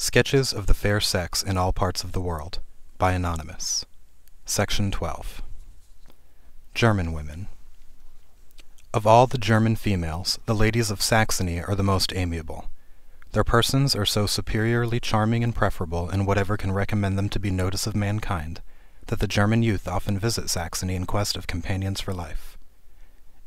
Sketches of the Fair Sex in All Parts of the World, by Anonymous. Section 12. German Women. Of all the German females, the ladies of Saxony are the most amiable. Their persons are so superiorly charming and preferable in whatever can recommend them to be notice of mankind, that the German youth often visit Saxony in quest of companions for life.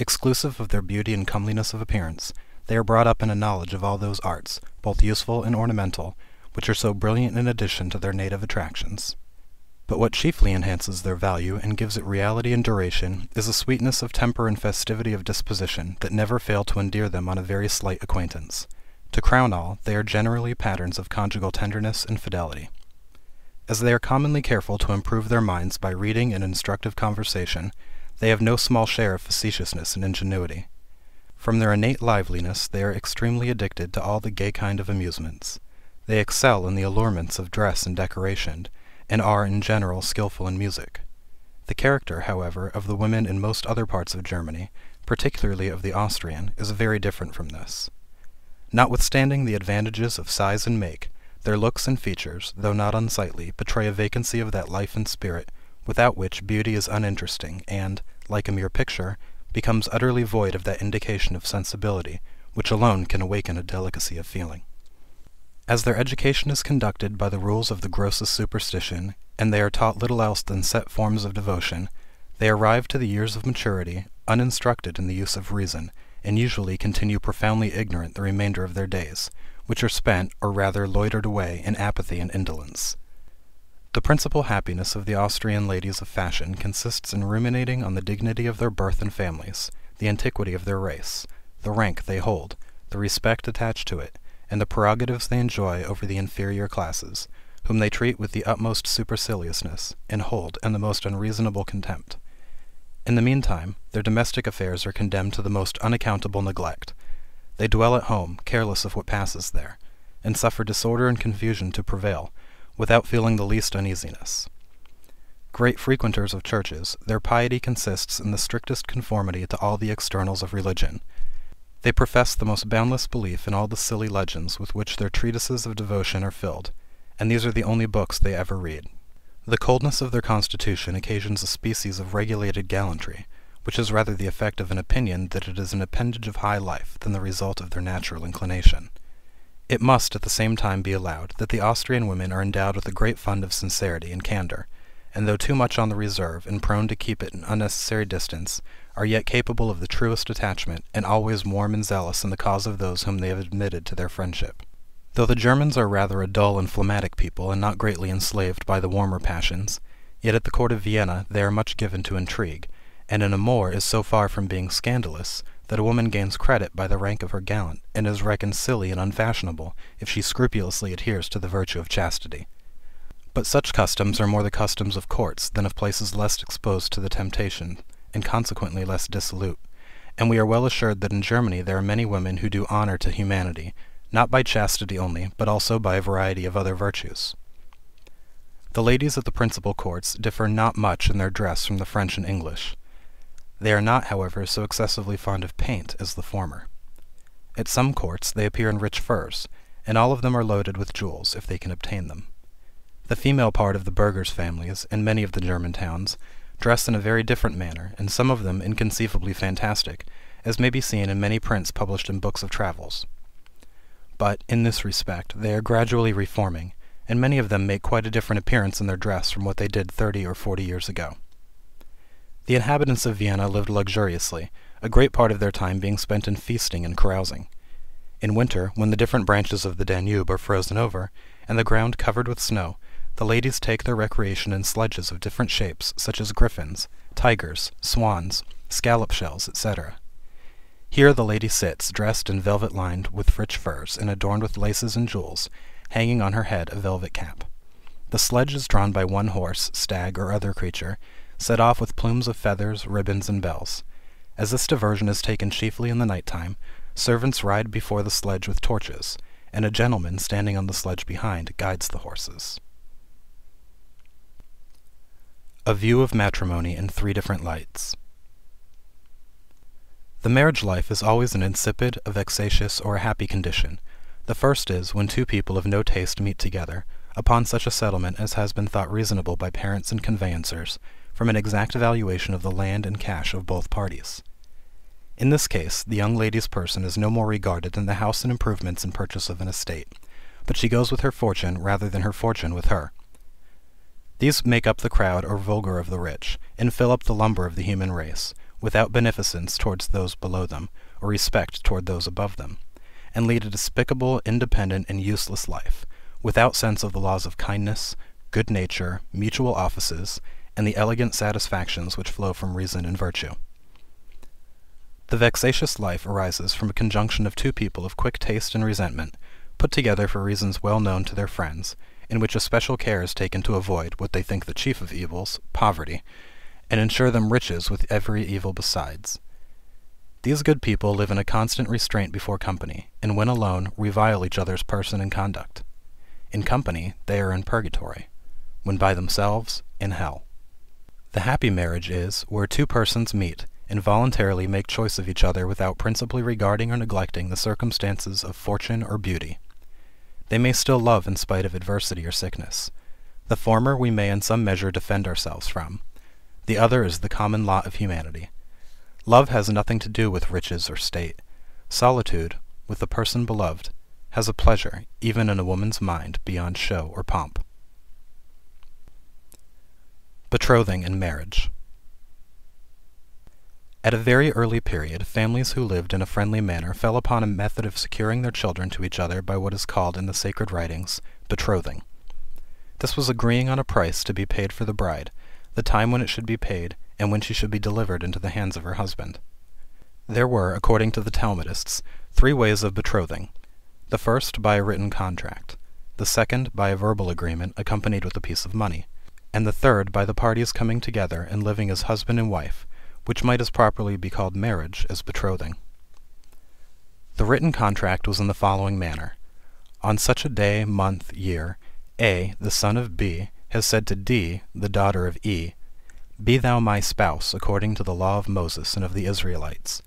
Exclusive of their beauty and comeliness of appearance, they are brought up in a knowledge of all those arts, both useful and ornamental, which are so brilliant in addition to their native attractions. But what chiefly enhances their value and gives it reality and duration is a sweetness of temper and festivity of disposition that never fail to endear them on a very slight acquaintance. To crown all, they are generally patterns of conjugal tenderness and fidelity. As they are commonly careful to improve their minds by reading and instructive conversation, they have no small share of facetiousness and ingenuity. From their innate liveliness, they are extremely addicted to all the gay kind of amusements. They excel in the allurements of dress and decoration, and are, in general, skilful in music. The character, however, of the women in most other parts of Germany, particularly of the Austrian, is very different from this. Notwithstanding the advantages of size and make, their looks and features, though not unsightly, betray a vacancy of that life and spirit, without which beauty is uninteresting, and, like a mere picture, becomes utterly void of that indication of sensibility, which alone can awaken a delicacy of feeling. As their education is conducted by the rules of the grossest superstition, and they are taught little else than set forms of devotion, they arrive to the years of maturity, uninstructed in the use of reason, and usually continue profoundly ignorant the remainder of their days, which are spent, or rather loitered away, in apathy and indolence. The principal happiness of the Austrian ladies of fashion consists in ruminating on the dignity of their birth and families, the antiquity of their race, the rank they hold, the respect attached to it, and the prerogatives they enjoy over the inferior classes, whom they treat with the utmost superciliousness, and hold in the most unreasonable contempt. In the meantime, their domestic affairs are condemned to the most unaccountable neglect. They dwell at home, careless of what passes there, and suffer disorder and confusion to prevail, without feeling the least uneasiness. Great frequenters of churches, their piety consists in the strictest conformity to all the externals of religion. They profess the most boundless belief in all the silly legends with which their treatises of devotion are filled, and these are the only books they ever read. The coldness of their constitution occasions a species of regulated gallantry, which is rather the effect of an opinion that it is an appendage of high life than the result of their natural inclination. It must, at the same time, be allowed, that the Austrian women are endowed with a great fund of sincerity and candor, and though too much on the reserve, and prone to keep at an unnecessary distance, are yet capable of the truest attachment, and always warm and zealous in the cause of those whom they have admitted to their friendship. Though the Germans are rather a dull and phlegmatic people, and not greatly enslaved by the warmer passions, yet at the court of Vienna they are much given to intrigue, and an amour is so far from being scandalous, that a woman gains credit by the rank of her gallant, and is reckoned silly and unfashionable if she scrupulously adheres to the virtue of chastity. But such customs are more the customs of courts than of places less exposed to the temptation, and consequently less dissolute, and we are well assured that in Germany there are many women who do honor to humanity, not by chastity only, but also by a variety of other virtues. The ladies of the principal courts differ not much in their dress from the French and English. They are not, however, so excessively fond of paint as the former. At some courts they appear in rich furs, and all of them are loaded with jewels, if they can obtain them. The female part of the burghers' families, in many of the German towns, dress in a very different manner, and some of them inconceivably fantastic, as may be seen in many prints published in books of travels. But, in this respect, they are gradually reforming, and many of them make quite a different appearance in their dress from what they did 30 or 40 years ago. The inhabitants of Vienna lived luxuriously, a great part of their time being spent in feasting and carousing. In winter, when the different branches of the Danube are frozen over, and the ground covered with snow, the ladies take their recreation in sledges of different shapes, such as griffins, tigers, swans, scallop shells, etc. Here the lady sits, dressed in velvet lined with rich furs, and adorned with laces and jewels, hanging on her head a velvet cap. The sledge is drawn by one horse, stag, or other creature, set off with plumes of feathers, ribbons, and bells. As this diversion is taken chiefly in the night time, servants ride before the sledge with torches, and a gentleman, standing on the sledge behind, guides the horses. A view of matrimony in 3 different lights. The marriage life is always an insipid, a vexatious, or a happy condition, The first is, when two people of no taste meet together, upon such a settlement as has been thought reasonable by parents and conveyancers, from an exact valuation of the land and cash of both parties. In this case, the young lady's person is no more regarded than the house and improvements in purchase of an estate, but she goes with her fortune rather than her fortune with her. These make up the crowd or vulgar of the rich, and fill up the lumber of the human race, without beneficence towards those below them, or respect toward those above them, and lead a despicable, independent, and useless life, without sense of the laws of kindness, good nature, mutual offices, and the elegant satisfactions which flow from reason and virtue. The vexatious life arises from a conjunction of two people of quick taste and resentment, put together for reasons well known to their friends, in which especial care is taken to avoid what they think the chief of evils, poverty, and ensure them riches with every evil besides. These good people live in a constant restraint before company, and when alone, revile each other's person and conduct. In company, they are in purgatory; when by themselves, in hell. The happy marriage is, where two persons meet, and voluntarily make choice of each other without principally regarding or neglecting the circumstances of fortune or beauty. They may still love in spite of adversity or sickness. The former we may in some measure defend ourselves from. The other is the common lot of humanity. Love has nothing to do with riches or state. Solitude, with the person beloved, has a pleasure, even in a woman's mind, beyond show or pomp. Betrothing and marriage. At a very early period, families who lived in a friendly manner fell upon a method of securing their children to each other by what is called in the sacred writings, betrothing. This was agreeing on a price to be paid for the bride, the time when it should be paid, and when she should be delivered into the hands of her husband. There were, according to the Talmudists, 3 ways of betrothing: the first by a written contract, the second by a verbal agreement accompanied with a piece of money, and the third by the parties coming together and living as husband and wife, which might as properly be called marriage as betrothing. The written contract was in the following manner. On such a day, month, year, A, the son of B, has said to D, the daughter of E, "Be thou my spouse, according to the law of Moses and of the Israelites,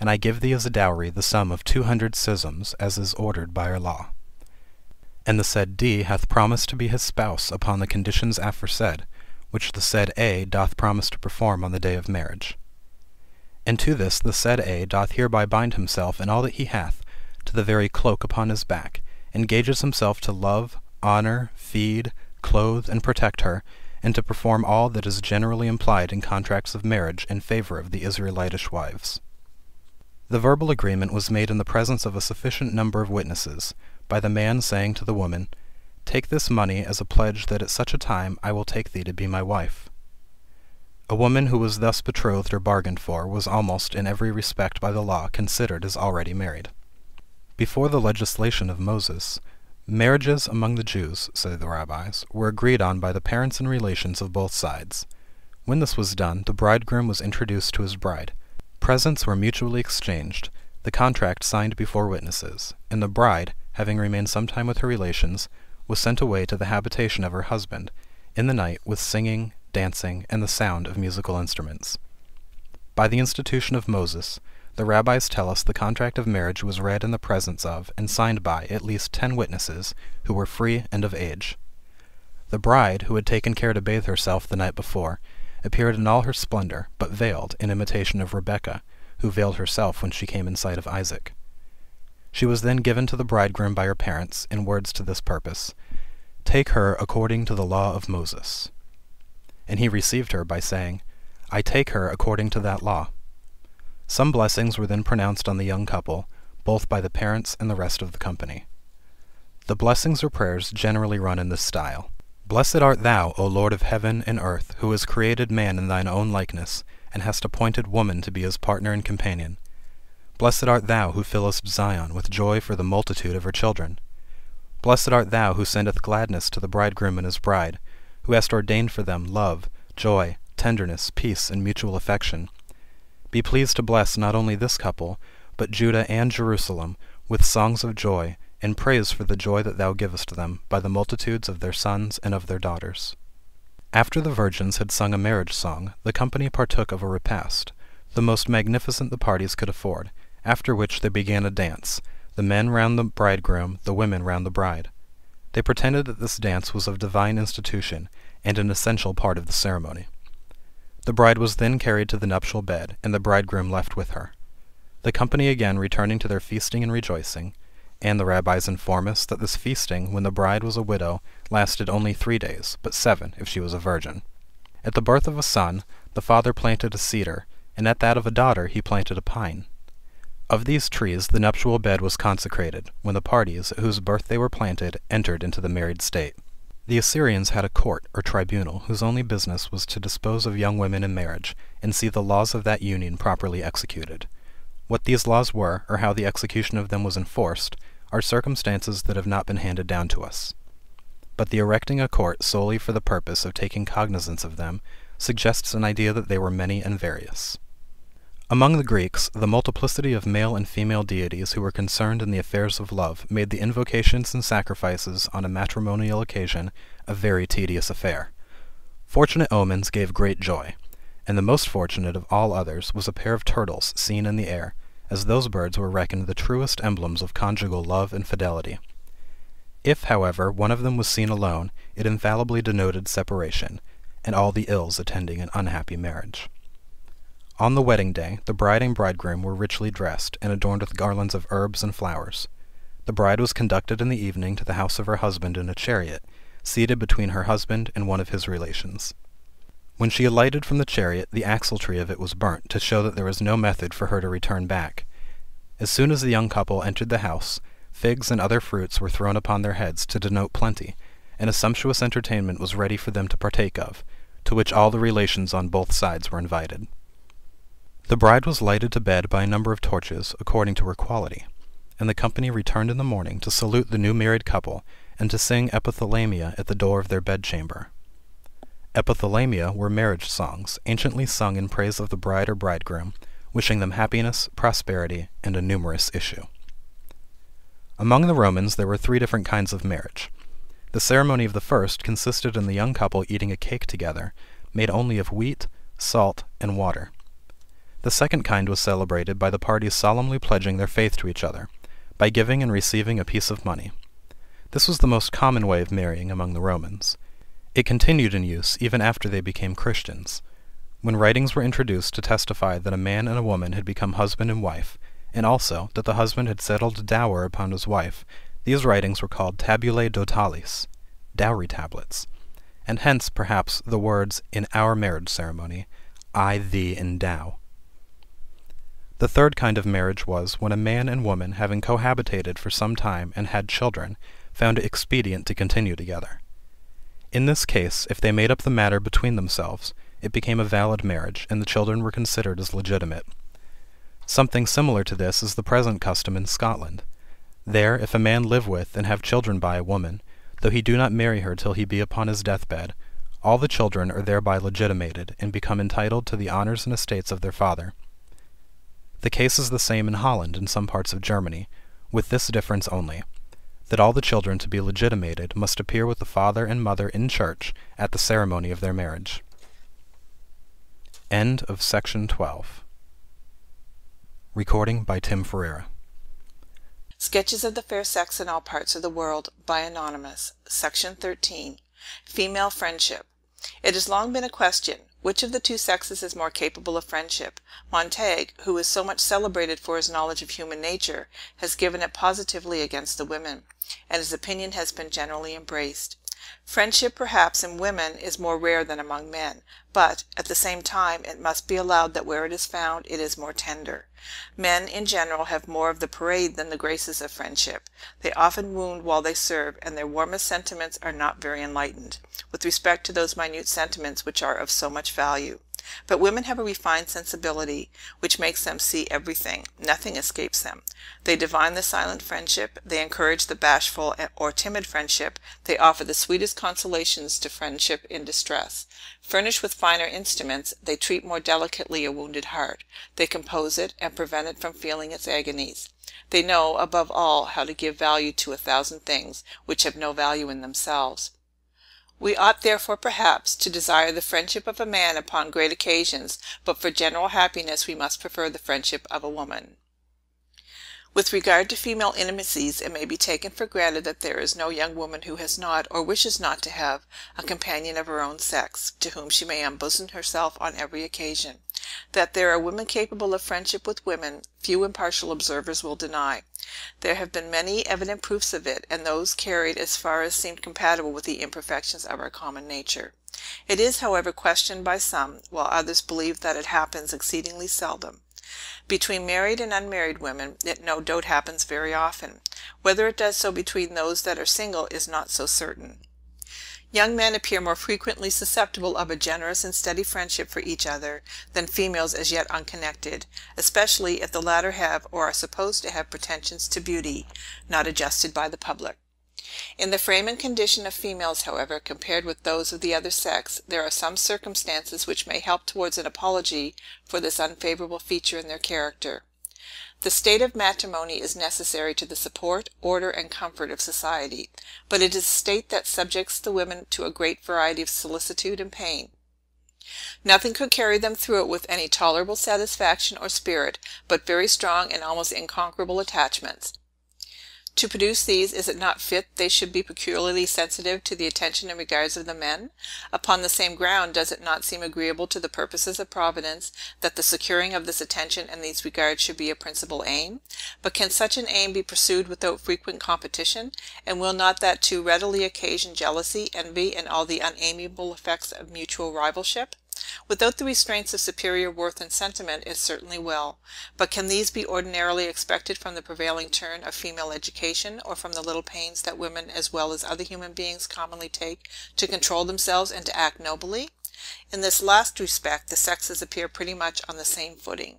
and I give thee as a dowry the sum of 200 sisums, as is ordered by our law." And the said D hath promised to be his spouse upon the conditions aforesaid, which the said A doth promise to perform on the day of marriage. And to this the said A doth hereby bind himself and all that he hath, to the very cloak upon his back, engages himself to love, honor, feed, clothe, and protect her, and to perform all that is generally implied in contracts of marriage in favor of the Israelitish wives. The verbal agreement was made in the presence of a sufficient number of witnesses, by the man saying to the woman, "Take this money as a pledge that at such a time I will take thee to be my wife." A woman who was thus betrothed or bargained for was almost in every respect by the law considered as already married. Before the legislation of Moses, marriages among the Jews, say the rabbis, were agreed on by the parents and relations of both sides. When this was done, the bridegroom was introduced to his bride. Presents were mutually exchanged, the contract signed before witnesses, and the bride, having remained some time with her relations, was sent away to the habitation of her husband, in the night, with singing, dancing, and the sound of musical instruments. By the institution of Moses, the rabbis tell us the contract of marriage was read in the presence of and signed by at least 10 witnesses, who were free and of age. The bride, who had taken care to bathe herself the night before, appeared in all her splendor, but veiled, in imitation of Rebekah, who veiled herself when she came in sight of Isaac. She was then given to the bridegroom by her parents, in words to this purpose: "Take her according to the law of Moses." And he received her by saying, "I take her according to that law." Some blessings were then pronounced on the young couple, both by the parents and the rest of the company. The blessings or prayers generally run in this style: "Blessed art thou, O Lord of heaven and earth, who hast created man in thine own likeness, and hast appointed woman to be his partner and companion. Blessed art thou, who fillest Zion with joy for the multitude of her children. Blessed art thou, who sendeth gladness to the bridegroom and his bride, who hast ordained for them love, joy, tenderness, peace, and mutual affection. Be pleased to bless not only this couple, but Judah and Jerusalem, with songs of joy, and praise for the joy that thou givest them, by the multitudes of their sons and of their daughters." After the virgins had sung a marriage song, the company partook of a repast, the most magnificent the parties could afford, after which they began a dance, the men round the bridegroom, the women round the bride. They pretended that this dance was of divine institution, and an essential part of the ceremony. The bride was then carried to the nuptial bed, and the bridegroom left with her. The company again returning to their feasting and rejoicing, and the rabbis inform us that this feasting, when the bride was a widow, lasted only 3 days, but 7 if she was a virgin. At the birth of a son, the father planted a cedar, and at that of a daughter he planted a pine. Of these trees the nuptial bed was consecrated, when the parties, at whose birth they were planted, entered into the married state. The Assyrians had a court, or tribunal, whose only business was to dispose of young women in marriage, and see the laws of that union properly executed. What these laws were, or how the execution of them was enforced, are circumstances that have not been handed down to us. But the erecting a court solely for the purpose of taking cognizance of them suggests an idea that they were many and various. Among the Greeks, the multiplicity of male and female deities who were concerned in the affairs of love made the invocations and sacrifices on a matrimonial occasion a very tedious affair. Fortunate omens gave great joy, and the most fortunate of all others was a pair of turtles seen in the air, as those birds were reckoned the truest emblems of conjugal love and fidelity. If, however, one of them was seen alone, it infallibly denoted separation, and all the ills attending an unhappy marriage. On the wedding day, the bride and bridegroom were richly dressed, and adorned with garlands of herbs and flowers. The bride was conducted in the evening to the house of her husband in a chariot, seated between her husband and one of his relations. When she alighted from the chariot, the axle-tree of it was burnt, to show that there was no method for her to return back. As soon as the young couple entered the house, figs and other fruits were thrown upon their heads to denote plenty, and a sumptuous entertainment was ready for them to partake of, to which all the relations on both sides were invited. The bride was lighted to bed by a number of torches, according to her quality, and the company returned in the morning to salute the new married couple, and to sing epithalamia at the door of their bedchamber. Epithalamia were marriage songs, anciently sung in praise of the bride or bridegroom, wishing them happiness, prosperity, and a numerous issue. Among the Romans there were 3 different kinds of marriage. The ceremony of the first consisted in the young couple eating a cake together, made only of wheat, salt, and water. The second kind was celebrated by the parties solemnly pledging their faith to each other, by giving and receiving a piece of money. This was the most common way of marrying among the Romans. It continued in use even after they became Christians. When writings were introduced to testify that a man and a woman had become husband and wife, and also that the husband had settled a dower upon his wife, these writings were called tabulae dotalis, dowry tablets, and hence, perhaps, the words, in our marriage ceremony, I thee endow. The third kind of marriage was, when a man and woman, having cohabitated for some time and had children, found it expedient to continue together. In this case, if they made up the matter between themselves, it became a valid marriage, and the children were considered as legitimate. Something similar to this is the present custom in Scotland. There, if a man live with and have children by a woman, though he do not marry her till he be upon his deathbed, all the children are thereby legitimated, and become entitled to the honours and estates of their father. The case is the same in Holland and some parts of Germany, with this difference only, that all the children to be legitimated must appear with the father and mother in church at the ceremony of their marriage. End of section 12. Recording by Tim Ferreira. Sketches of the Fair Sex in All Parts of the World by Anonymous. Section 13. Female Friendship. It has long been a question, which of the 2 sexes is more capable of friendship? Montaigne, who is so much celebrated for his knowledge of human nature, has given it positively against the women, and his opinion has been generally embraced. Friendship, perhaps, in women is more rare than among men, but, at the same time, it must be allowed that where it is found, it is more tender. Men, in general, have more of the parade than the graces of friendship. They often wound while they serve, and their warmest sentiments are not very enlightened, with respect to those minute sentiments which are of so much value. But women have a refined sensibility, which makes them see everything. Nothing escapes them. They divine the silent friendship, they encourage the bashful or timid friendship, they offer the sweetest consolations to friendship in distress. Furnished with finer instruments, they treat more delicately a wounded heart. They compose it, and prevent it from feeling its agonies. They know, above all, how to give value to 1,000 things, which have no value in themselves. We ought therefore, perhaps, to desire the friendship of a man upon great occasions, but for general happiness we must prefer the friendship of a woman. With regard to female intimacies, it may be taken for granted that there is no young woman who has not, or wishes not to have, a companion of her own sex, to whom she may unbosom herself on every occasion. That there are women capable of friendship with women, few impartial observers will deny. There have been many evident proofs of it, and those carried as far as seemed compatible with the imperfections of our common nature. It is, however, questioned by some, while others believe that it happens exceedingly seldom. Between married and unmarried women, it no doubt happens very often. Whether it does so between those that are single is not so certain. Young men appear more frequently susceptible of a generous and steady friendship for each other than females as yet unconnected, especially if the latter have, or are supposed to have, pretensions to beauty, not adjusted by the public. In the frame and condition of females, however, compared with those of the other sex, there are some circumstances which may help towards an apology for this unfavorable feature in their character. The state of matrimony is necessary to the support, order, and comfort of society, but it is a state that subjects the women to a great variety of solicitude and pain. Nothing could carry them through it with any tolerable satisfaction or spirit, but very strong and almost unconquerable attachments. To produce these, is it not fit they should be peculiarly sensitive to the attention and regards of the men? Upon the same ground, does it not seem agreeable to the purposes of Providence, that the securing of this attention and these regards should be a principal aim? But can such an aim be pursued without frequent competition? And will not that too readily occasion jealousy, envy, and all the unamiable effects of mutual rivalship? Without the restraints of superior worth and sentiment, it certainly will. But can these be ordinarily expected from the prevailing turn of female education, or from the little pains that women as well as other human beings commonly take to control themselves and to act nobly? In this last respect, the sexes appear pretty much on the same footing.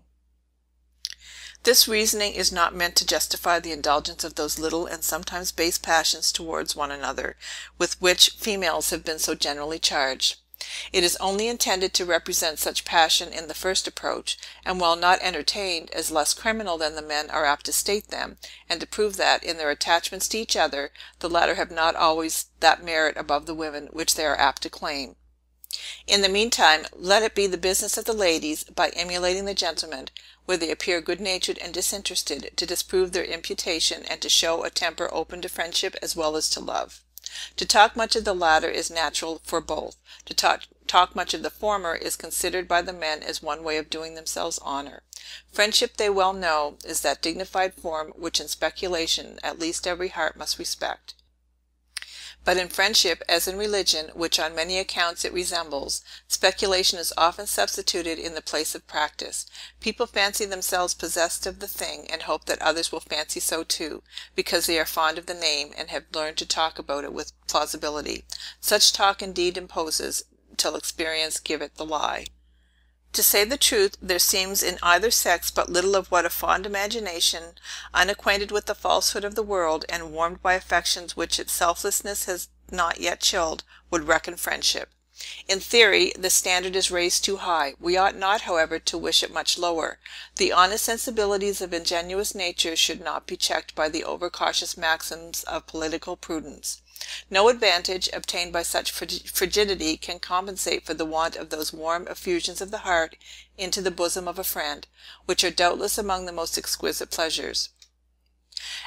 This reasoning is not meant to justify the indulgence of those little and sometimes base passions towards one another, with which females have been so generally charged. It is only intended to represent such passion in the first approach, and while not entertained, as less criminal than the men are apt to state them, and to prove that, in their attachments to each other, the latter have not always that merit above the women which they are apt to claim. In the meantime, let it be the business of the ladies, by emulating the gentlemen, where they appear good-natured and disinterested, to disprove their imputation, and to show a temper open to friendship as well as to love. To talk much of the latter is natural for both. To talk much of the former is considered by the men as one way of doing themselves honor. Friendship, they well know, is that dignified form which in speculation at least every heart must respect. But in friendship, as in religion, which on many accounts it resembles, speculation is often substituted in the place of practice. People fancy themselves possessed of the thing, and hope that others will fancy so too, because they are fond of the name, and have learned to talk about it with plausibility. Such talk indeed imposes, till experience give it the lie. To say the truth, there seems in either sex but little of what a fond imagination, unacquainted with the falsehood of the world, and warmed by affections which its selflessness has not yet chilled, would reckon friendship. In theory, the standard is raised too high. We ought not, however, to wish it much lower. The honest sensibilities of ingenuous nature should not be checked by the overcautious maxims of political prudence. No advantage obtained by such frigidity can compensate for the want of those warm effusions of the heart into the bosom of a friend, which are doubtless among the most exquisite pleasures.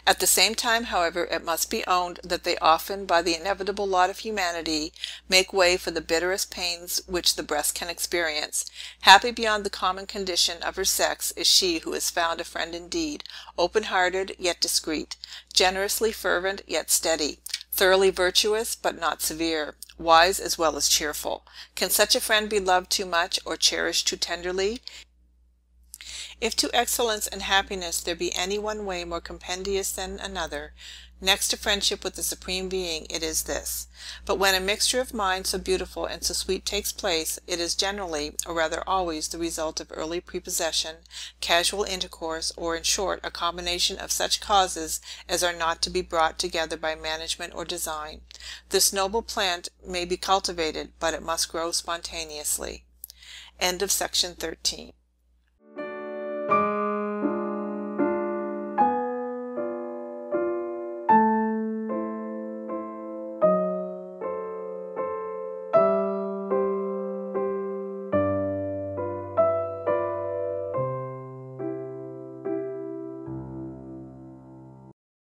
At the same time, however, it must be owned that they often, by the inevitable lot of humanity, make way for the bitterest pains which the breast can experience. Happy beyond the common condition of her sex is she who has found a friend indeed, open-hearted yet discreet, generously fervent yet steady, thoroughly virtuous but not severe, wise as well as cheerful. Can such a friend be loved too much, or cherished too tenderly? If to excellence and happiness there be any one way more compendious than another, next to friendship with the Supreme Being, it is this. But when a mixture of mind so beautiful and so sweet takes place, it is generally, or rather always, the result of early prepossession, casual intercourse, or, in short, a combination of such causes as are not to be brought together by management or design. This noble plant may be cultivated, but it must grow spontaneously. End of section 13.